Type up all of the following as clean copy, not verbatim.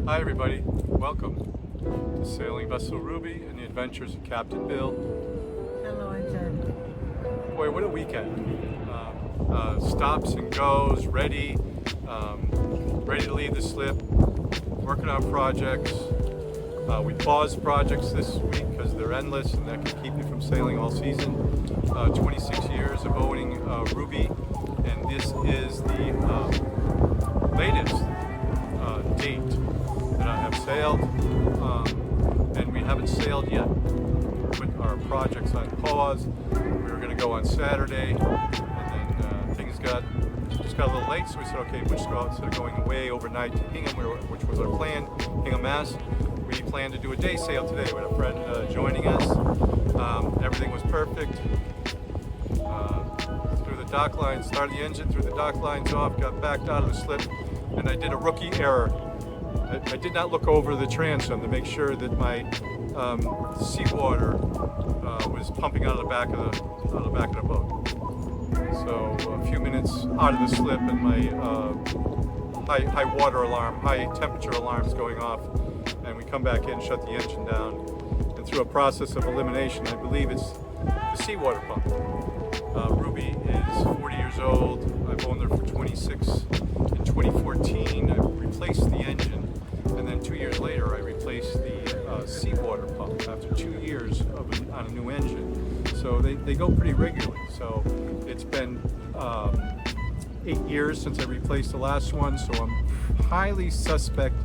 Hi everybody, welcome to Sailing Vessel Ruby and the Adventures of Captain Bill. Hello, Angelica. Boy, what a weekend. Stops and goes, ready to leave the slip, working on projects. We paused projects this week because they're endless and that can keep you from sailing all season. 26 years of owning Ruby, and this is the latest date that I have sailed, and we haven't sailed yet. We put our projects on pause. We were going to go on Saturday, and then things just got a little late, so we said, okay, we'll just go out. Instead of going away overnight to Hingham, which was our plan, Hingham, Mass, we planned to do a day sail today with a friend joining us. Everything was perfect. Through the dock lines, started the engine, threw the dock lines off, got backed out of the slip, and I did a rookie error. I did not look over the transom to make sure that my seawater was pumping out of the back of the boat. So a few minutes out of the slip, and my high water alarm, high temperature alarm is going off, and we come back in, shut the engine down, and through a process of elimination, I believe it's the seawater pump. Ruby is 40 years old. I've owned her for 26. In 2014, I replaced the engine, and then 2 years later, I replaced the seawater pump after 2 years on a new engine. So they go pretty regularly. So it's been 8 years since I replaced the last one, so I'm highly suspect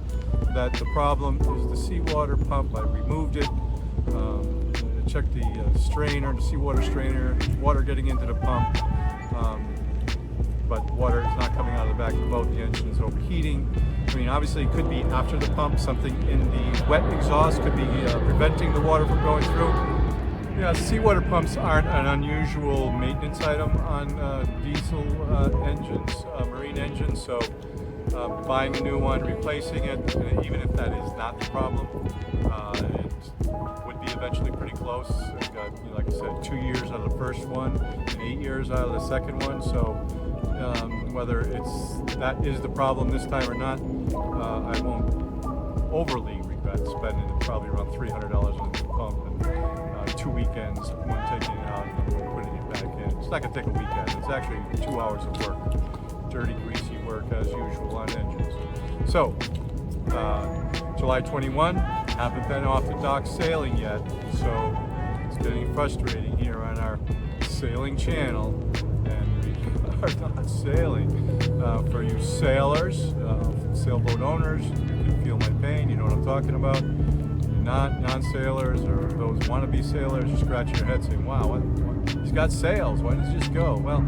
that the problem is the seawater pump. I removed it. Checked the strainer, the seawater strainer, water getting into the pump, but water is not coming out of the back of the boat. The engine is overheating. I mean, obviously it could be after the pump, something in the wet exhaust could be preventing the water from going through. Yeah, seawater pumps aren't an unusual maintenance item on diesel engines, marine engines, so buying a new one, replacing it, even if that is not the problem, it would be eventually pretty close. I got, like I said, 2 years out of the first one and 8 years out of the second one, so whether that is the problem this time or not, I won't overly regret spending probably around $300 on a new pump and 2 weekends, one taking it out and then putting it back in. It's not going to take a weekend. It's actually 2 hours of work. Dirty, greasy work as usual on engines. So, July 21, haven't been off the dock sailing yet, so it's getting frustrating here on our sailing channel, and we are not sailing. For you sailors, sailboat owners, you can feel my pain, you know what I'm talking about. Non-sailors or those wannabe sailors, you're scratching your head saying, wow, he's got sails, why does he just go? Well,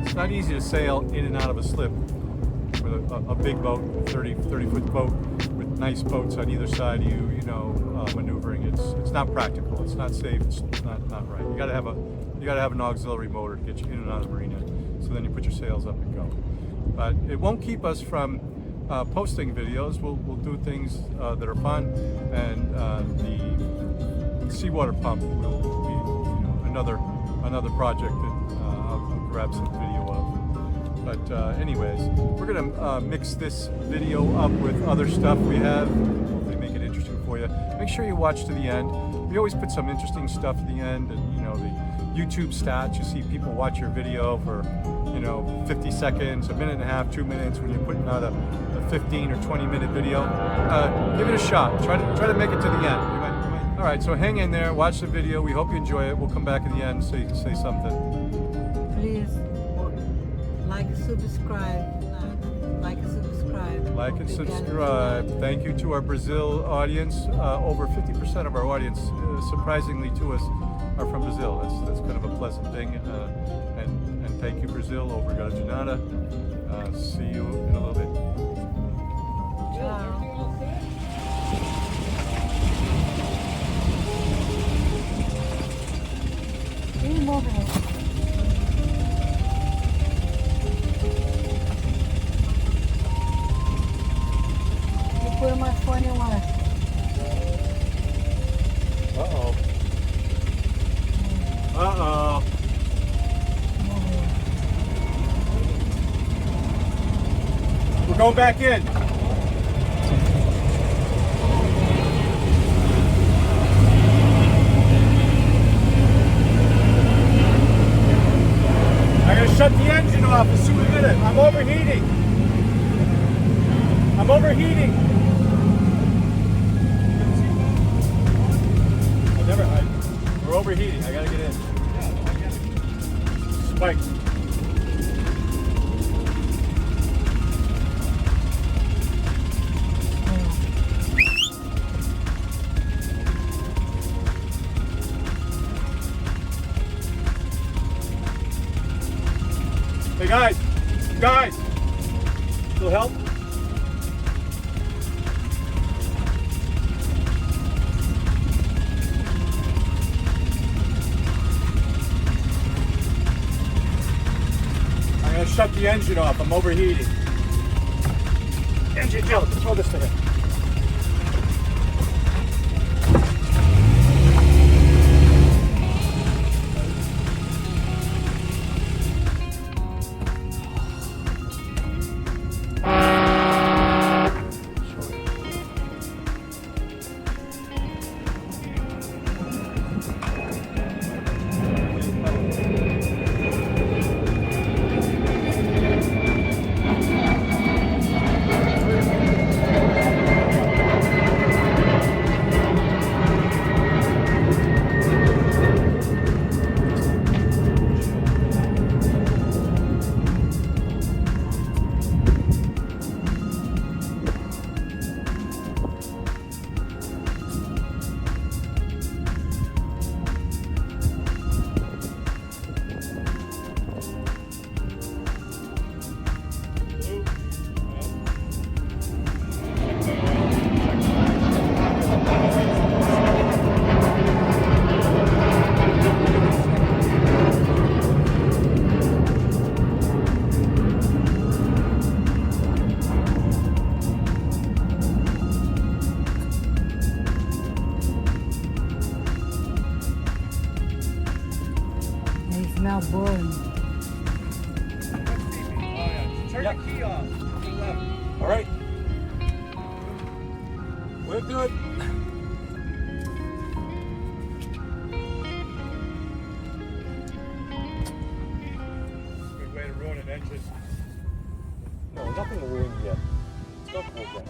it's not easy to sail in and out of a slip with a big boat, a 30-foot boat with nice boats on either side of you, maneuvering. It's not practical. It's not safe. It's not right. You gotta have an auxiliary motor to get you in and out of the marina. So then you put your sails up and go. But it won't keep us from posting videos. We'll do things that are fun, and the seawater pump will be another project that I'll grab some video of. But anyways, we're gonna mix this video up with other stuff we have. Hopefully make it interesting for you. Make sure you watch to the end. We always put some interesting stuff at the end, and the YouTube stats. You see people watch your video for 50 seconds, a minute and a half, 2 minutes. When you're putting out a 15 or 20-minute video, give it a shot. Try to make it to the end. All right, so hang in there, watch the video. We hope you enjoy it. We'll come back at the end and say something. Please like and subscribe. Like and subscribe. Thank you to our Brazil audience. Over 50% of our audience, surprisingly to us, are from Brazil. That's kind of a pleasant thing. And thank you, Brazil. Obrigado de nada. See you in a little bit. Ciao. You put my phone in one. Uh-oh. Uh-oh. We're going back in. gonna shut the engine off as soon as we get it. I'm overheating. I'm overheating. We're overheating. I gotta get in. Spike. Hey guys, will help? I'm gonna shut the engine off. I'm overheating. Angelica, throw this to him. Now boring. Turn the key off. To the left. All right. We're good. Good way to ruin an engine. No, nothing will ruin yet. Stuff will get.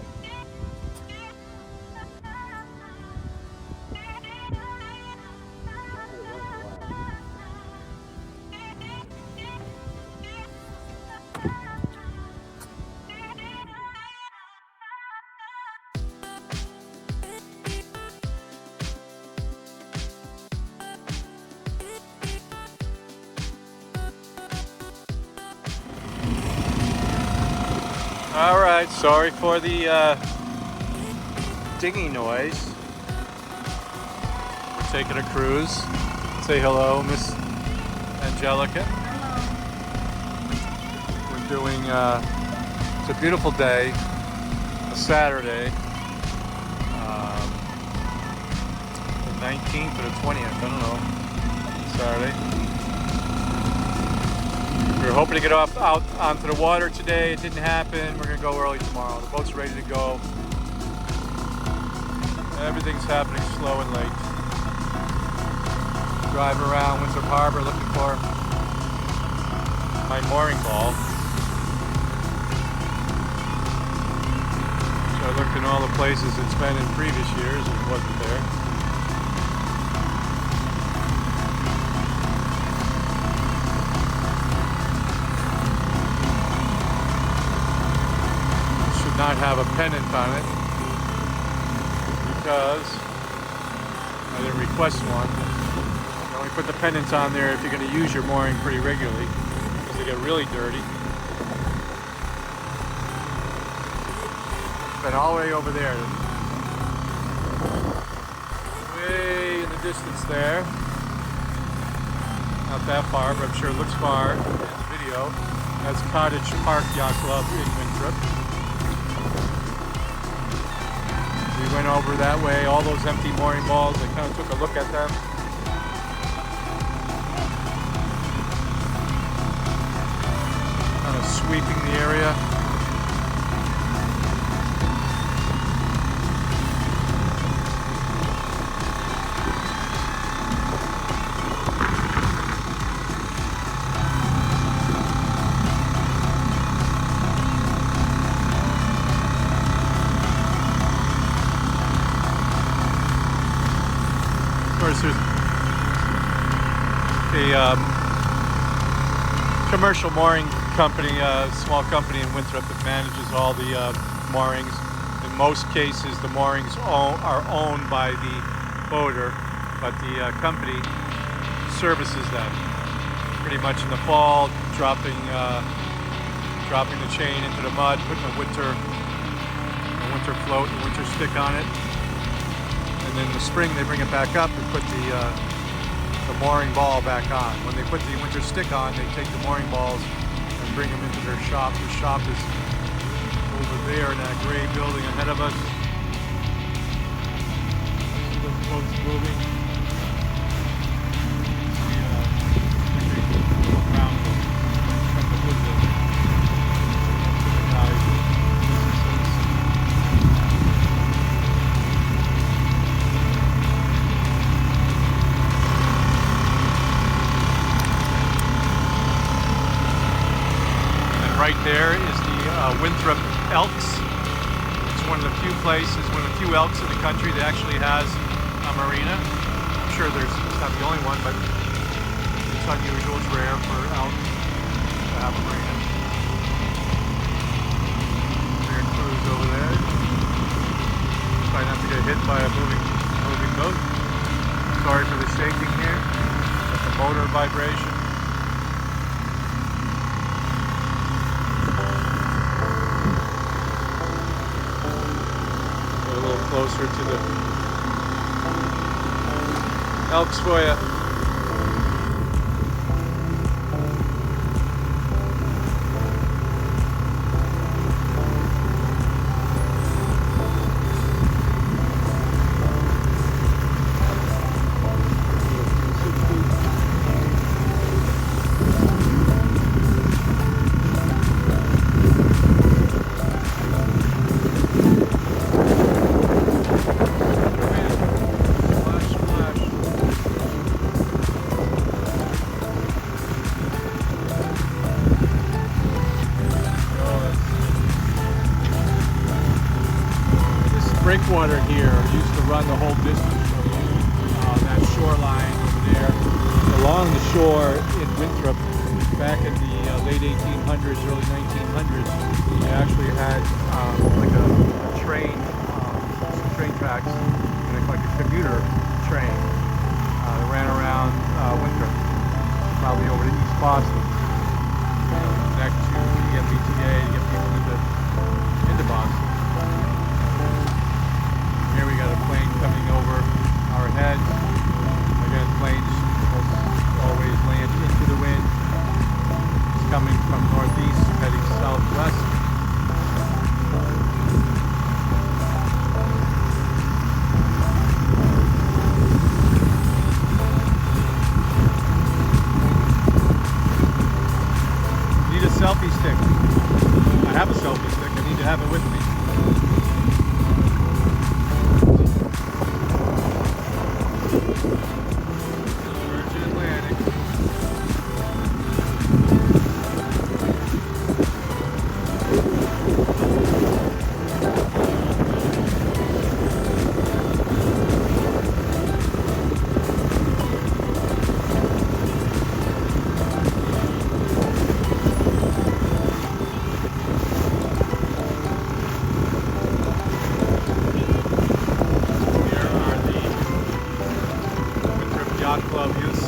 All right, sorry for the digging noise. We're taking a cruise. Say hello, Miss Angelica. Hello. We're doing, it's a beautiful day, a Saturday, the 19th or the 20th, I don't know, Saturday. We were hoping to get out onto the water today. It didn't happen. We're gonna go early tomorrow. The boat's ready to go. Everything's happening slow and late. Driving around Winthrop Harbor looking for my mooring ball. So I looked in all the places it's been in previous years and it wasn't there. Not have a pennant on it because I didn't request one. You only put the pennants on there if you're going to use your mooring pretty regularly because they get really dirty. Been all the way over there, way in the distance there. Not that far, but I'm sure it looks far in the video. That's Cottage Park Yacht Club in Winthrop. We went over that way, all those empty mooring balls. I kind of took a look at them. Kind of sweeping the area. there's a commercial mooring company, small company in Winthrop that manages all the moorings. In most cases, the moorings are owned by the boater, but the company services them. Pretty much in the fall, dropping the chain into the mud, putting a winter float, a winter stick on it, and then in the spring they bring it back up and put the mooring ball back on. When they put the winter stick on, they take the mooring balls and bring them into their shop. The shop is over there in that gray building ahead of us. See those boats moving. Right there is the Winthrop Elks. It's one of the few places, one of the few elks in the country that actually has a marina. I'm sure it's not the only one, but it's unusual, it's rare for elks to have a marina. Their cruise over there. Try not to get hit by a moving boat. Sorry for the shaking here. That's the motor vibration. Closer to the elks for you. Water here used to run the whole distance from that shoreline over there along the shore in Winthrop. Back in the late 1800s, early 1900s, they actually had like a train, train tracks, like a commuter train that ran around Winthrop, probably over to East Boston, connect to the MBTA to get people into Boston. Here we got a plane coming over our heads. Again, planes always land into the wind. It's coming from northeast, heading southwest. Need a selfie stick. I have a selfie stick. I need to have it with me.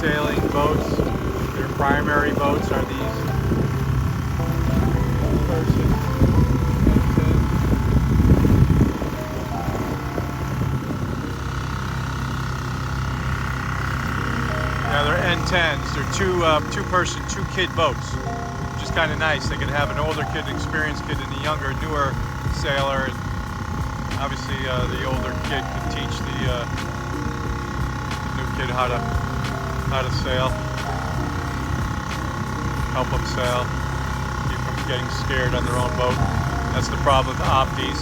Sailing boats. Their primary boats are these Yeah, they're N10s. They're two-person, two-kid boats, which is kind of nice. They can have an older kid, an experienced kid, and a younger, newer sailor. And obviously, the older kid can teach the new kid how to sail, help them sail, keep them getting scared on their own boat. That's the problem with Opties.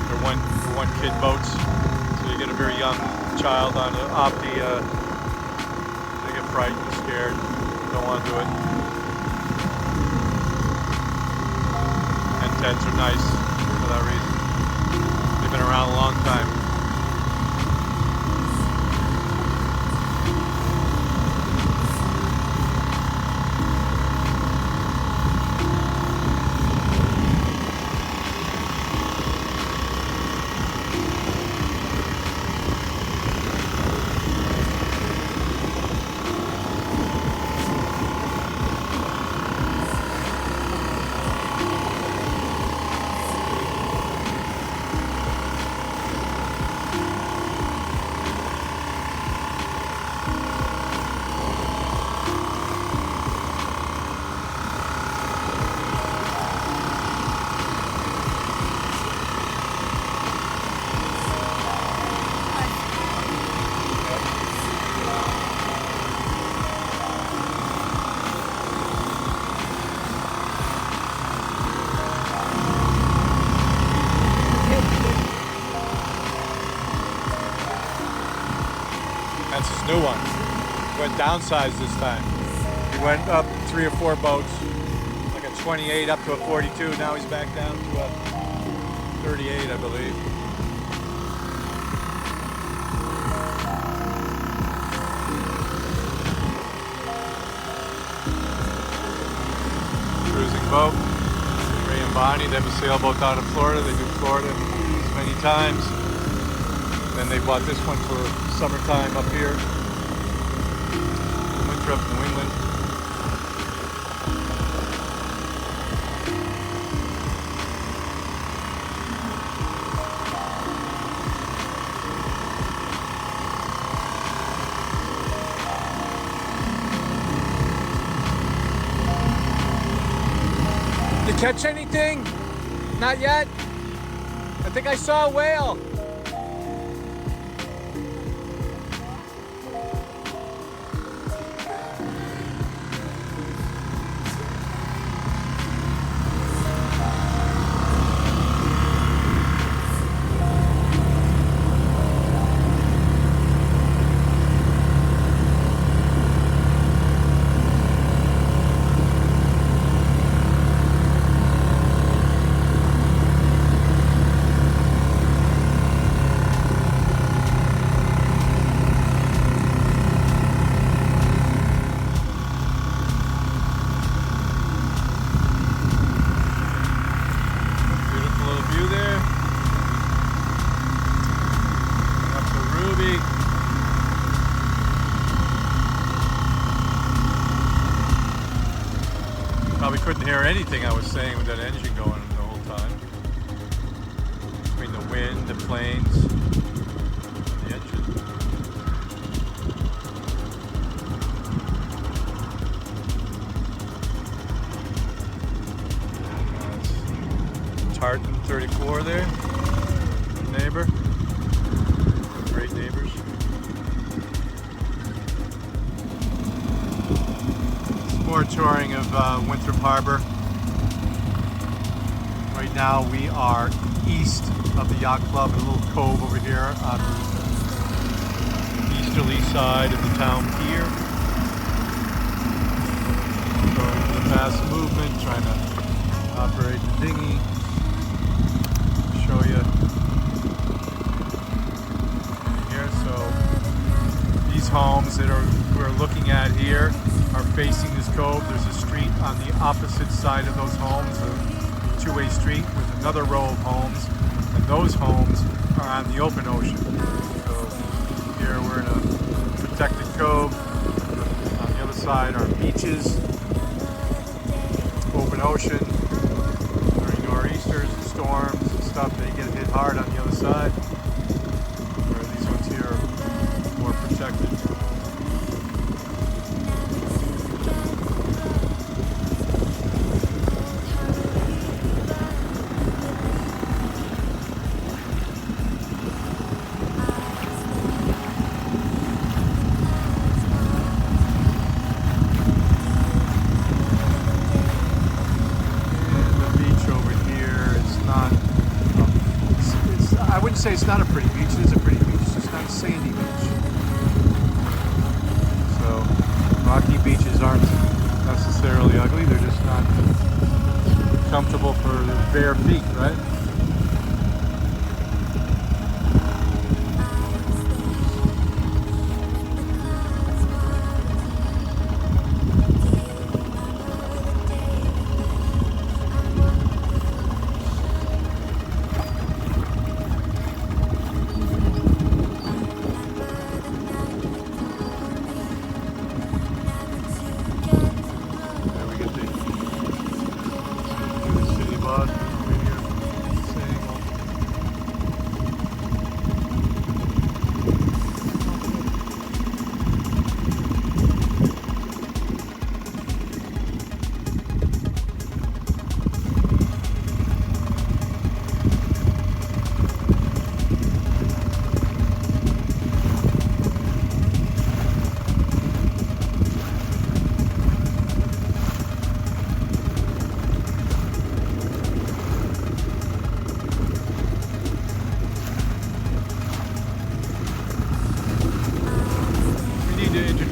They're one kid boats, so you get a very young child on an Opti, they get frightened, scared, don't want to do it. N10s are nice for that reason. They've been around a long time. That's his new one. He went downsized this time. He went up 3 or 4 boats, like a 28 up to a 42. Now he's back down to a 38, I believe. Cruising boat. Ray and Bonnie, they have a sailboat down in Florida. They do Florida many times. Then they bought this one for summertime up here. Winthrop, New England. Did you catch anything? Not yet? I think I saw a whale. Probably couldn't hear anything I was saying with that engine going the whole time. Between the wind, the planes, and the engine. That's Tartan 34 there. Neighbor. Great neighbors. More touring of Winthrop Harbor. Right now we are east of the yacht club in a little cove over here on the easterly side of the town pier. Going for the fast movement, trying to operate the dinghy. Show you here. So these homes that we're looking at here are facing this cove. There's a street on the opposite side of those homes, a two-way street with another row of homes, and those homes are on the open ocean. So here we're in a protected cove. On the other side are beaches, open ocean. During nor'easters and storms and stuff, they get hit hard on the other side, where these ones here are more protected. Say it's not a pretty beach. It is a pretty beach. It's just not a sandy beach. So rocky beaches aren't necessarily ugly. They're just not comfortable for the bare feet, right?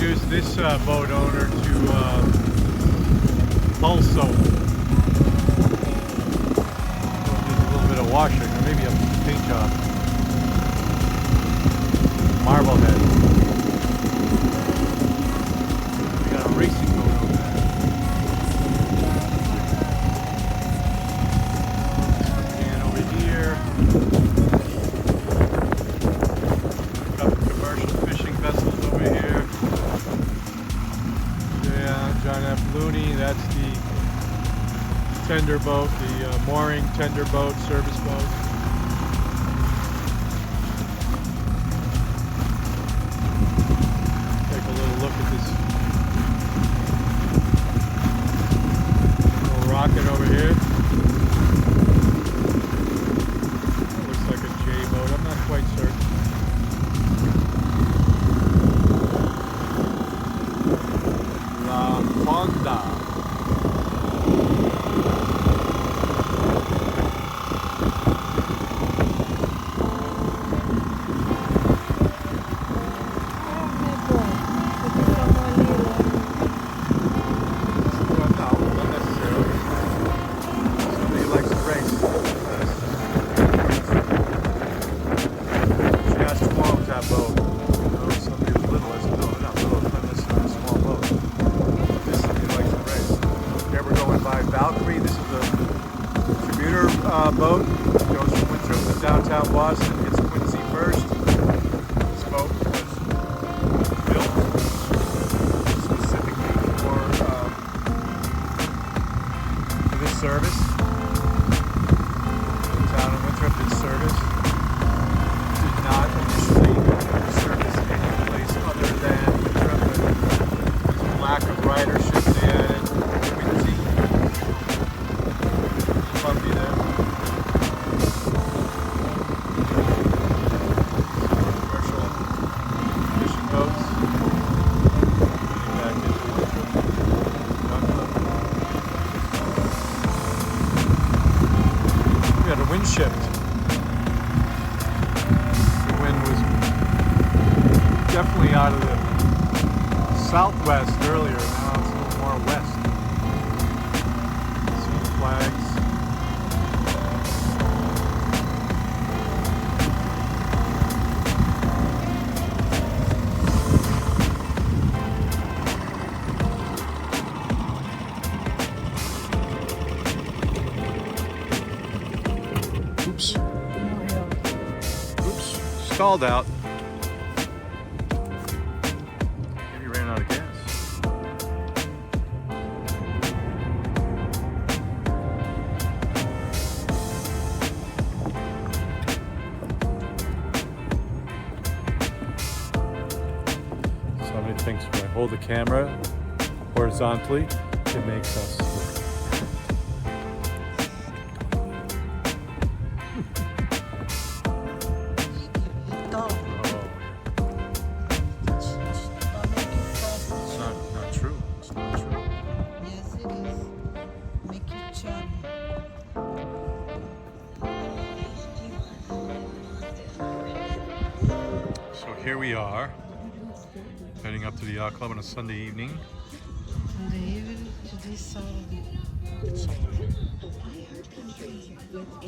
introduce this boat owner to hull soap. Needs a little bit of washing, or maybe a paint job. Marblehead. We got a racing boat over there. And over here, got commercial fishing vessels over here. Yeah, John F. Looney, that's the tender boat, the mooring tender boat, service boat. Take a little look at this little rocket over here. That looks like a J boat, I'm not quite certain. La Honda. Boat goes from Winthrop to downtown Boston, hits Quincy first. This boat was built specifically for this service. The town of Winthrop did service. Did not initially service any place other than Winthrop. There's a lack of ridership. They added Quincy, Columbia there. Wind shift. The wind was definitely out of the southwest earlier. Now it's a little more west. See the flags. Oops, stalled out. Maybe ran out of gas. Somebody thinks when I hold the camera horizontally, it makes us look. Here we are, heading up to the yacht club on a Sunday evening. Sunday evening to this Saturday.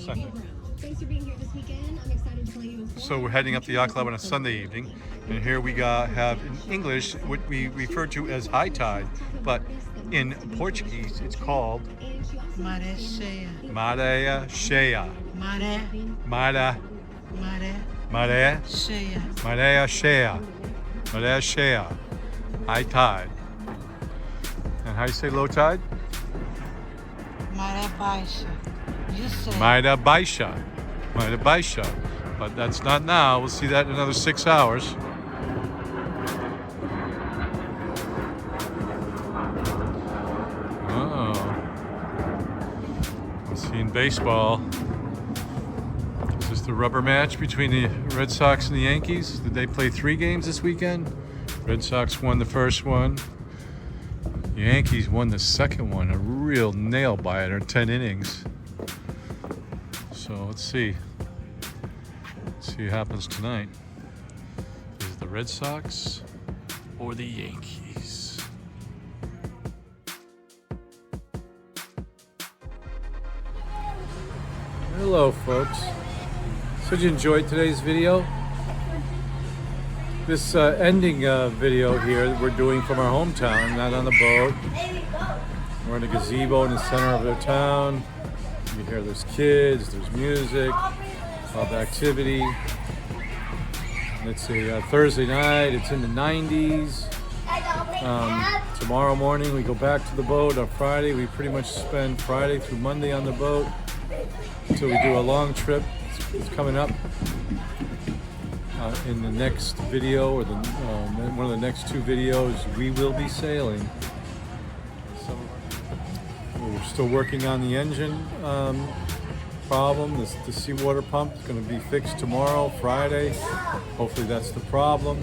Sunday. Thanks for being here this weekend. I'm excited to tell you. So we're heading up to the yacht club on a Sunday evening, and here we have in English what we refer to as high tide, but in Portuguese it's called Maré cheia. Maré cheia. Maré. Maré. Maré. Maré. Cheia. Maré cheia. Maré cheia. High tide. And how do you say low tide? Maré baixa. You say. Maré baixa. Maré baixa. But that's not now. We'll see that in another 6 hours. Oh. We'll see in baseball. Is this the rubber match between the Red Sox and the Yankees? Did they play 3 games this weekend? Red Sox won the first one. The Yankees won the second one. A real nail biter, 10 innings. So let's see. Let's see what happens tonight. Is it the Red Sox or the Yankees. Hello folks. So did you enjoy today's video? This ending video here that we're doing from our hometown, not on the boat. We're in a gazebo in the center of the town. You hear there's kids, there's music, a lot of activity. It's a Thursday night, it's in the 90s. Tomorrow morning we go back to the boat. On Friday we pretty much spend Friday through Monday on the boat until we do a long trip. It's coming up in the next video, or one of the next two videos. We will be sailing. We're still working on the engine problem. The seawater pump is going to be fixed tomorrow, Friday. Hopefully that's the problem.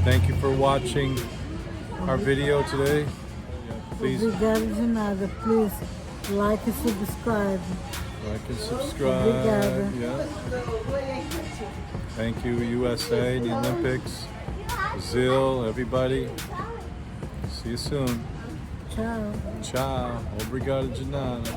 Thank you for watching our video today. Please Obrigado de nada. Please like and subscribe. like and subscribe. Obrigada. Yeah. Thank you, USA, the Olympics, Brazil, everybody. See you soon. Tchau. Ciao. Obrigado de nada.